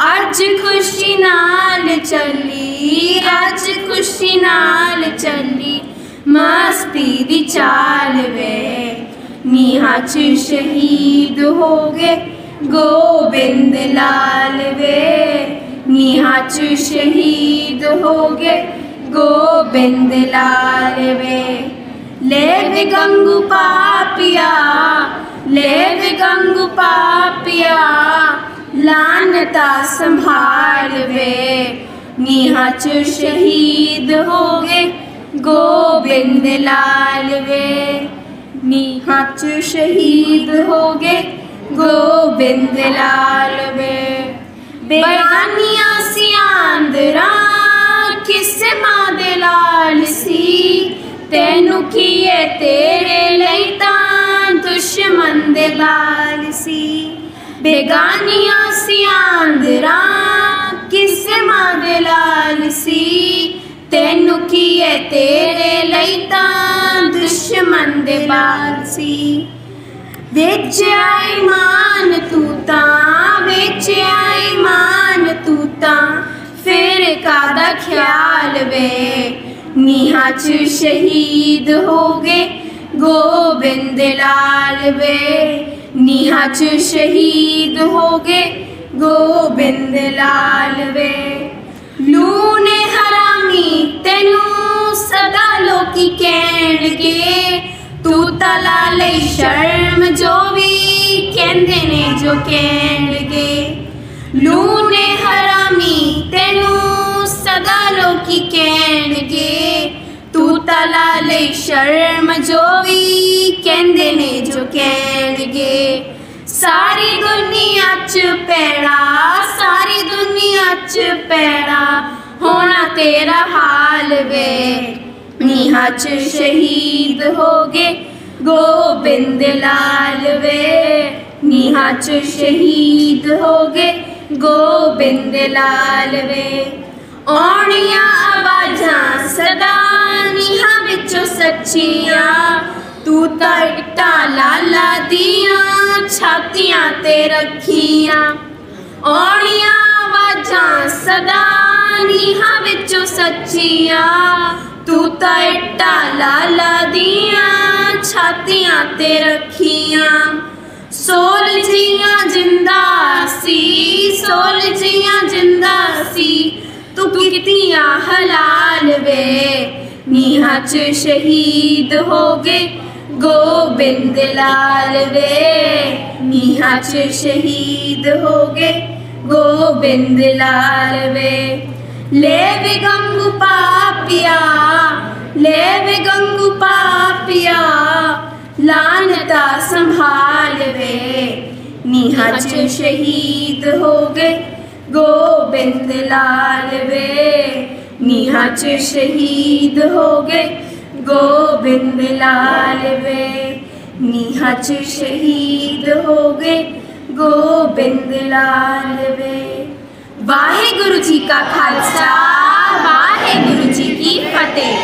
अज खुशी नाल चली, अज खुशी नाल चली, मस्ती दी चाल वे, निहाच शहीद हो गे गोबिंद लाल वे, निहाच शहीद हो गे गोबिंद लाल वे। ले वे गंगू पापिया, ले वे गंगू पापिया, लानता संभाल वे, निहाच शहीद हो गे गोबिंद लाल वे, निहाच शहीद हो गे गोबिंद लाल वे। बेगानियां सियांदरा किसे मां दे लाल सी, तेनू किए तेरे लई तां दुश्मन दे लाल सी। बेगानियां सियांदरा किसे मां दे लाल सी, तेनू किए तेरे लई तां दुश्मन दे लाल सी। वेचिया ईमान तू तां, वेचिया ईमान तू तां, फिर कादा ख्याल वे, निहाच शहीद हो गे गोबिंद लाल वे, निहाच शहीद हो गे गोबिंद लाल वे। लूने हरामी तेनू सदा लोकी कहणगे, तू तला लई शर्म जो भी कहंदे ने जो कहणगे लूने हरामी तेनू सदा लोकी कहणगे तू तला ले शर्म जो भी कहंदे ने जो कहणगे सारी दुनिया च पैड़ा सारी दुनिया च पैड़ा होना तेरा हाल वे नीहा च शहीद हो गए गोबिंद लाल वे नीहा च शहीद हो गए गोबिंद लाल वे औणियां आवाजां सदा नीहा विचों सच्चियां तू तां इट्टां लाला दियां छातियां ते रखियां औणियां आवाजां सदा नीहा विचों सच्चियां तू तां इट्टां लाला दियां छातियां ते रखियां सोल जियां जिंदा जिंदा सी तू कितियां हलाल वे नीहा च शहीद हो गए गोबिंद लाल वे नीहा च शहीद हो गए गोबिंद लाल वे ले वे गंगू पापिया ले वे गंगू पापिया लानता संभाल वे नीहा च शहीद हो गए गोबिंद लाल वे नीहा च शहीद हो गए गोबिंद लाल वे नीहा च शहीद हो गए गोबिंद लाल वे वाहेगुरु जी का खालसा वाहेगुरु जी की फतेह।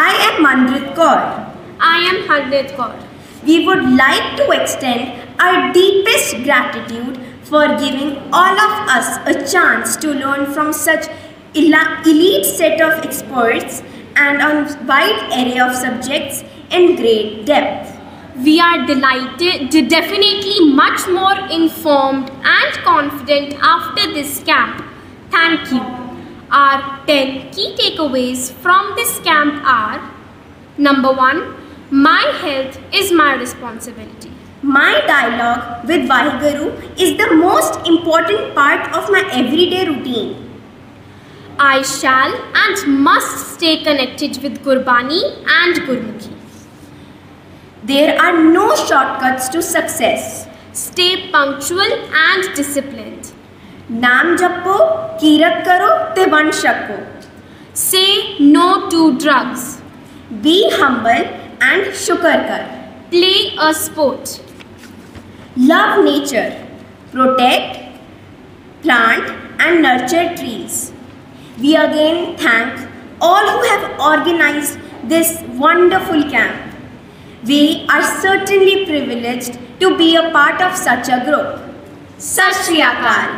I am Manrit Kaur. I am Hardeep Kaur. We would like to extend our deepest gratitude for giving all of us a chance to learn from such elite set of experts and on wide array of subjects in great depth. We are delighted, definitely much more informed and confident after this camp. Thank you. Our 10 key takeaways from this camp are: number 1, my health is my responsibility. My dialogue with Vaheguru is the most important part of my everyday routine. I shall and must stay connected with Gurbani and Gurmukhi. There are no shortcuts to success. Stay punctual and disciplined. नाम जपो, कीरत करो ते वंश छको. Say no to drugs. Be humble and shukr kar. Play a sport. Love nature. Protect, plant and nurture trees. We again thank all who have organized this wonderful camp. We are certainly privileged to be a part of such a group. Sat Shri Akal.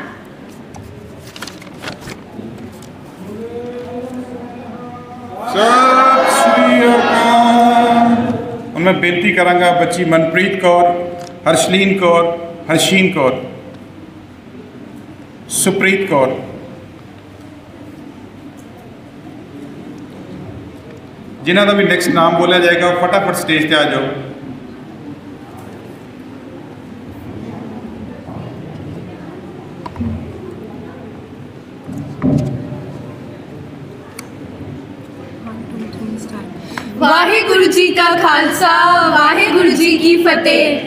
सत श्री अकाल। ਹੁਣ ਮੈਂ ਬੇਨਤੀ ਕਰਾਂਗਾ ਬੱਚੀ ਮਨਪ੍ਰੀਤ ਕੌਰ, ਹਰਸ਼ਲੀਨ ਕੌਰ, ਹਰਸ਼ੀਨ ਕੌਰ, ਸੁਪ੍ਰੀਤ ਕੌਰ, ਜਿਨ੍ਹਾਂ ਦਾ ਵੀ next ਨਾਮ ਬੋਲਿਆ ਜਾਏਗਾ ਉਹ ਫਟਾਫਟ ਸਟੇਜ ਤੇ ਆ ਜਾਓ। ਵਾਹਿਗੁਰੂ ਜੀ ਕਾ ਖਾਲਸਾ ਵਾਹਿਗੁਰੂ ਜੀ ਕੀ ਫਤਿਹ।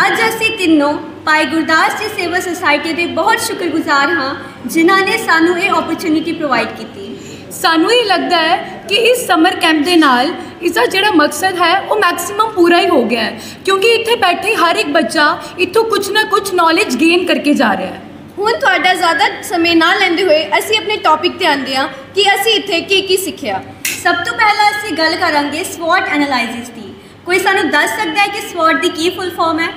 ਅੱਜ ਅਸੀਂ ਤਿੰਨੋਂ ਭਾਈ ਗੁਰਦਾਸ ਜੀ ਸੇਵਾ ਸੁਸਾਇਟੀ ਦੇ ਬਹੁਤ ਸ਼ੁਕਰਗੁਜ਼ਾਰ ਹਾਂ ਜਿਨ੍ਹਾਂ ਨੇ ਸਾਨੂੰ ਇਹ ਓਪਰਚੁਨਿਟੀ ਪ੍ਰੋਵਾਈਡ ਕੀਤੀ। ਸਾਨੂੰ ਇਹ ਲੱਗਦਾ ਹੈ ਕਿ ਇਸ ਸਮਰ ਕੈਂਪ ਦੇ ਨਾਲ ਇਸ ਦਾ ਜਿਹੜਾ ਮਕਸਦ ਹੈ ਉਹ ਮੈਕਸਿਮਮ ਪੂਰਾ ਹੀ ਹੋ ਗਿਆ ਹੈ, ਕਿਉਂਕਿ ਇੱਥੇ ਬੈਠੇ ਹਰ ਇੱਕ ਬੱਚਾ ਇੱਥੋਂ ਕੁਝ ਨਾ ਕੁਝ ਨੌਲੇਜ ਗੇਨ ਕਰਕੇ ਜਾ ਰਿਹਾ ਹੈ। ਹੁਣ ਤੁਹਾਡਾ ਜ਼ਿਆਦਾ ਸਮੇਂ ਨਾ ਲੈਂਦੇ ਹੋਏ ਅਸੀਂ ਆਪਣੇ ਟੌਪਿਕ ਤੇ ਆਉਂਦੇ ਹਾਂ ਕਿ ਅਸੀਂ ਇੱਥੇ ਕੀ ਸਿੱਖਿਆ। ਸਭ ਤੋਂ ਪਹਿਲਾਂ ਅਸੀਂ ਗੱਲ ਕਰਾਂਗੇ ਸਵੋਟ ਐਨਾਲਾਈਸਿਸ ਦੀ। ਕੋਈ ਸਾਨੂੰ ਦੱਸ ਸਕਦਾ ਹੈ ਕਿ ਸਵੋਟ ਦੀ ਕੀ ਫੁੱਲ ਫਾਰਮ ਹੈ?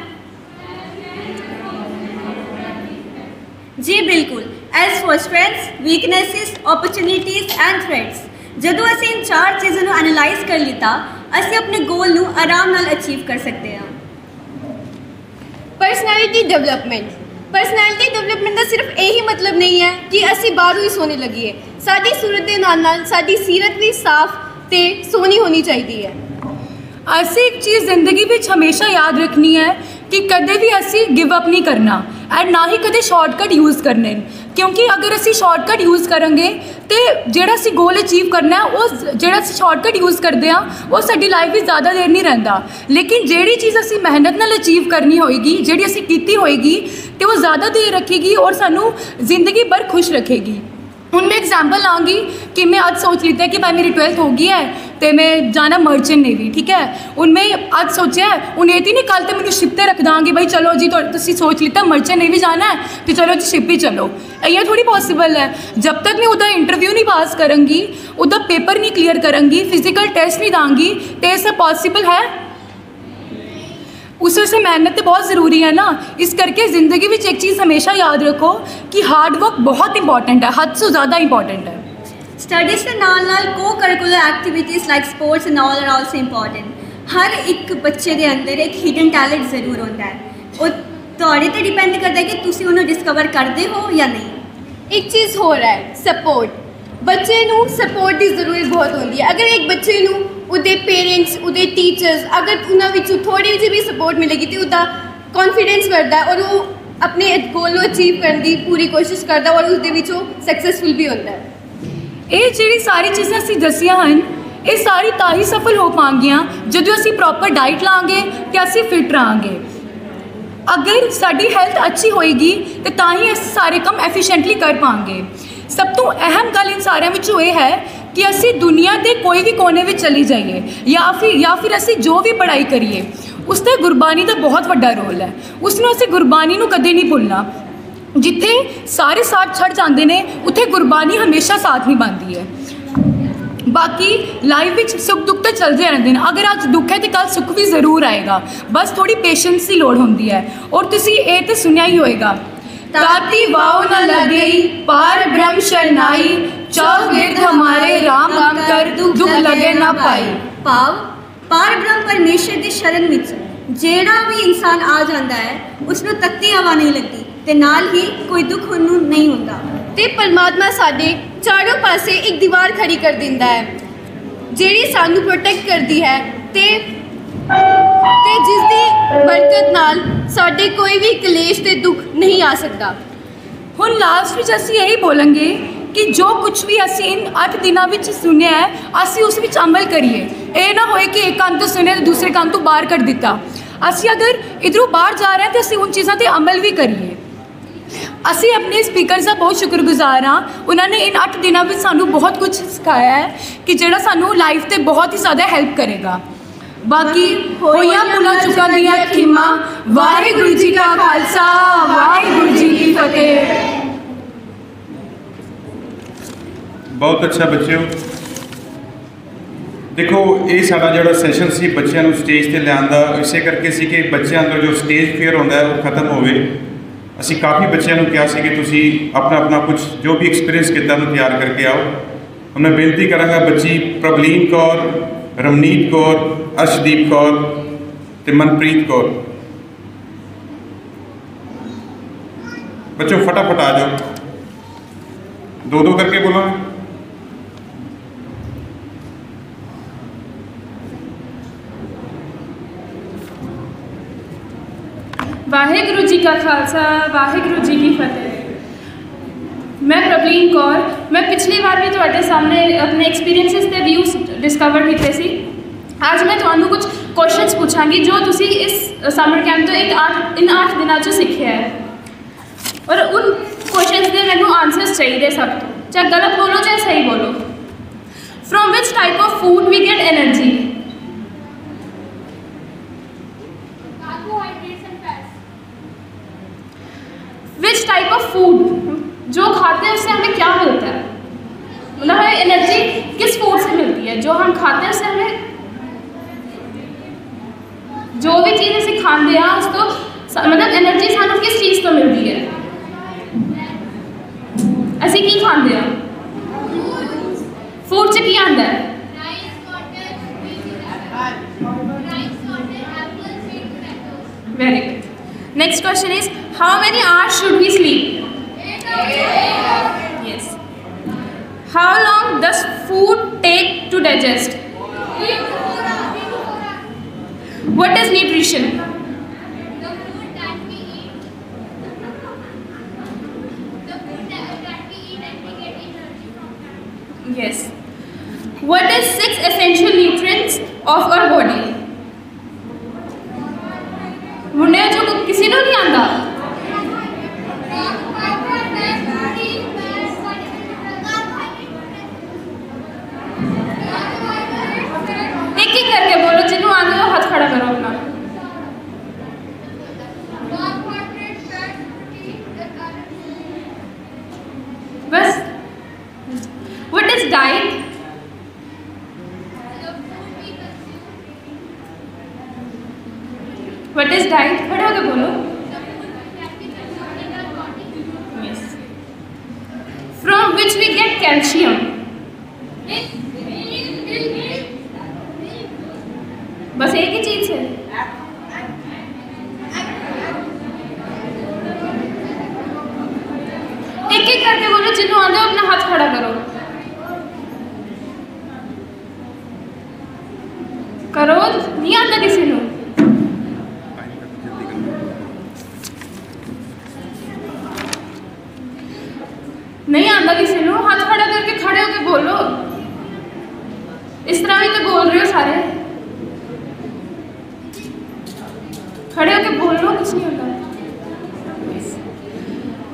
ਜੀ ਬਿਲਕੁਲ, S for strengths, weaknesses, opportunities and threats. ਜਦੋਂ ਅਸੀਂ ਇਨ 4 ਚੀਜ਼ਾਂ ਨੂੰ ਐਨਾਲਾਈਜ਼ ਕਰ ਲਿੱਤਾ ਅਸੀਂ ਆਪਣੇ ਗੋਲ ਨੂੰ ਆਰਾਮ ਨਾਲ ਅਚੀਵ ਕਰ ਸਕਦੇ ਹਾਂ। ਪਰਸਨੈਲਿਟੀ ਡਿਵੈਲਪਮੈਂਟ ਦਾ ਸਿਰਫ ਇਹੀ ਮਤਲਬ ਨਹੀਂ ਹੈ ਕਿ ਅਸੀਂ ਬਾਹਰੋਂ ਹੀ ਸੋਹਣੇ ਲੱਗੀਏ, ਸਾਡੀ ਸੂਰਤ ਦੇ ਨਾਲ ਨਾਲ ਸਾਡੀ ਸੀਰਤ ਵੀ ਸਾਫ਼ ਤੇ ਸੋਹਣੀ ਹੋਣੀ ਚਾਹੀਦੀ ਹੈ। ਅਸੀਂ ਇੱਕ ਚੀਜ਼ ਜ਼ਿੰਦਗੀ ਵਿੱਚ ਹਮੇਸ਼ਾ ਯਾਦ ਰੱਖਣੀ ਹੈ कि कदे भी असी गिव अप नहीं करना एंड ना ही कदे शॉर्टकट यूज़ करने, क्योंकि अगर असी शॉर्टकट यूज़ करांगे तो ਜਿਹੜਾ ਅਸੀਂ गोल अचीव करना है वो ਜਿਹੜਾ ਅਸੀਂ शॉर्टकट यूज़ करते हैं वो साडी लाइफ ਵਿੱਚ ज़्यादा देर नहीं रहता, लेकिन ਜਿਹੜੀ चीज़ ਅਸੀਂ मेहनत नाल अचीव करनी होएगी, ਜਿਹੜੀ ਅਸੀਂ ਕੀਤੀ होएगी तो वो ज़्यादा देर रखेगी और सानू जिंदगी भर खुश रखेगी। ਹੁਣ मैं एग्जाम्पल लाँगी कि मैं आज सोच लीता है कि भाई मेरी 12th हो गई है तो मैं जाना मर्चेंट नेवी, ठीक है। ਹੁਣ मैं आज सोचा है ਹੁਣ ਇਹ तो नहीं कल तो मैं शिप ते रख दाँगी भाई चलो जी तुसीं सोच लिता मर्चेंट नेवी जाना है तो चलो जी शिप ही चलो, ये थोड़ी पॉसिबल है। जब तक मैं उदा इंटरव्यू नहीं पास करांगी, उदा पेपर नहीं क्लीयर करांगी, फिजिकल टेस्ट नहीं दाँगी तो ये सब पॉसिबल है। उस से मेहनत तो बहुत ज़रूरी है ना, इस करके ज़िंदगी में एक चीज़ हमेशा याद रखो कि हार्ड वर्क बहुत इंपॉर्टेंट है, हद से ज़्यादा इंपॉर्टेंट है। स्टडीज़ के नाल नाल cocurricular activities like sports and all are also important. हर एक बच्चे के अंदर एक हिडन टैलेंट जरूर होता है, और तुहाडे ते डिपेंड करता है कि तुसीं उन्हें डिस्कवर करते हो या नहीं। एक चीज़ हो रहा है सपोर्ट, बच्चे नूं सपोर्ट की जरूरत बहुत होती है। अगर एक बच्चे नूं उहदे पेरेंट्स उहदे टीचर्स अगर उन्हां विचों थोड़ी जी भी सपोर्ट मिलेगी तो उहदा कॉन्फिडेंस बढ़ता है और वो अपने गोल अचीव करने की पूरी कोशिश करता है और उसदे विचों सक्सैसफुल भी होता है। ये जिहड़ी सारी चीज़ां असीं दसियां हन ये सारी तां ही सफल हो पाएंगियां जदों असीं प्रॉपर डाइट लांगे ते असीं फिट रहांगे। अगर साडी हेल्थ अच्छी होएगी तो तां ही असीं सारे काम एफिशिएंटली कर पाएंगे। सब तो अहम गल इन सारिਆਂ ਵਿੱਚੋਂ ਇਹ है कि असी दुनिया के कोई भी कोने में चली जाइए या फिर असी जो भी पढ़ाई करिए उससे गुरबानी का बहुत बड़ा रोल है। उसनों असी गुरबानी नूं कदे नहीं भुलना। जिथे सारे साथ छड़ जाते हैं उत्थे गुरबानी हमेशा साथ निभाती है। बाकी लाइफ में सुख दुख तो चलते रहते हैं, अगर आज दुख है तो कल सुख भी जरूर आएगा, बस थोड़ी पेशेंस की लोड़ होती है। और तुसी ये तो सुनिया ही होएगा, ताती वाव न लगे पार ब्रह्म शरनाई, चौ गिरद हमारे राम कर दुख लगे ना पाई। भाव पार ब्रह्म परमेश्वर की शरण में जेड़ा भी इंसान आ जाता है उसनों तख्ती हवा नहीं लगती ते नाल ही कोई दुख उन्नू नहीं होता। ते परमात्मा साडे चारों पासे एक दीवार खड़ी कर दिंदा है जेड़ी सानू प्रोटेक्ट करती है ते जिसदी बरकत नाल साडे कोई भी कलेश ते दुख नहीं आ सकता। हुण लास्ट में असीं यही बोलेंगे कि जो कुछ भी असीं इन 8 दिनों में सुनिया है असीं उस विच अमल करिए। ये ना होए कि एक कान तो सुनिया तो दूसरे कान तो बाहर कर दिता। असीं अगर इधरों बाहर जा रहे हैं तो असीं उन चीज़ों पर अमल भी करिए। असी अपने स्पीकर्स का बहुत शुक्रगुजार हाँ, उन्होंने इन 8 दिनों में सानू बहुत कुछ सिखाया है कि जिहड़ा सानू लाइफ ते बहुत ही ज़्यादा हेल्प करेगा। बाकी होइया भुला चुका दिया खिमा, वाहिगुरु जी का खालसा वाहिगुरु जी की फतेह। बहुत अच्छा बच्चों, देखो ये साडा जिहड़ा सैशन सी बच्चों को स्टेज पर लियाउण दा इसे करके सी कि बच्चों अंदर जो स्टेज फियर होंदा है वो खत्म होवे। असी काफ़ी बच्चों को कहा कि तुसी अपना अपना कुछ जो भी एक्सपीरियंस किया तैयार करके आओ। और मैं बेनती कराँगा बच्ची प्रभलीन कौर, रमनीत कौर, अर्शदीप कौर ते मनप्रीत कौर, बच्चों फटाफट आ जाओ, 2-2 करके बोलो। वाहिगुरु जी का खालसा वाहिगुरु जी की फतेह। मैं प्रभलीन कौर, मैं पिछली बार भी तुहाडे सामने अपने एक्सपीरियंसिस ते व्यूज़ डिस्कवर किए सी। आज मैं तुहानू कुछ क्वेश्चंस पूछांगी जो तुसी इस समर कैंप तो इन 8 दिनों च सीखे है, और उन क्वेश्चंस के मैनू आंसर्स चाहिए सब तो, चाहे गलत बोलो चाहे सही बोलो। From which type of food we get energy? Which type of food, जो खाते हैं उससे हमें क्या मिलता है, मतलब हमें एनर्जी किस फूड से मिलती है? जो हम खाते हैं उससे हमें जो भी चीज़ असी खाते हैं उसको मतलब एनर्जी सानू किस चीज़ तो मिलती है? असी की खाते हैं? फूड च की आंदा है? Very good. Next question is how many hours should we sleep? Yes. How long does food take to digest? What is nutrition? of our body. मुंडे जो किसी को नहीं आंदा एक एक करके बोलो, जिन्हों आंदा हो हाथ खड़ा करो अपना। बस। What is diet? What is diet? खड़े होके बोलो। Yes. From which we get calcium. बस एक ही चीज है। एक एक करके बोलो, जिन्हों आंदा हो अपना हाथ खड़ा करो। करो, नहीं आता किसी को। नहीं आता किसी को, हाथ खड़ा करके खड़े होके बोलो। इस तरह भी तो बोल रहे हो सारे, खड़े होके बोल लो, कुछ नहीं होता।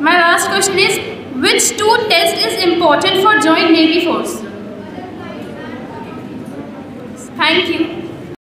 My last question is, which two test is important for joint Navy force? Thank you.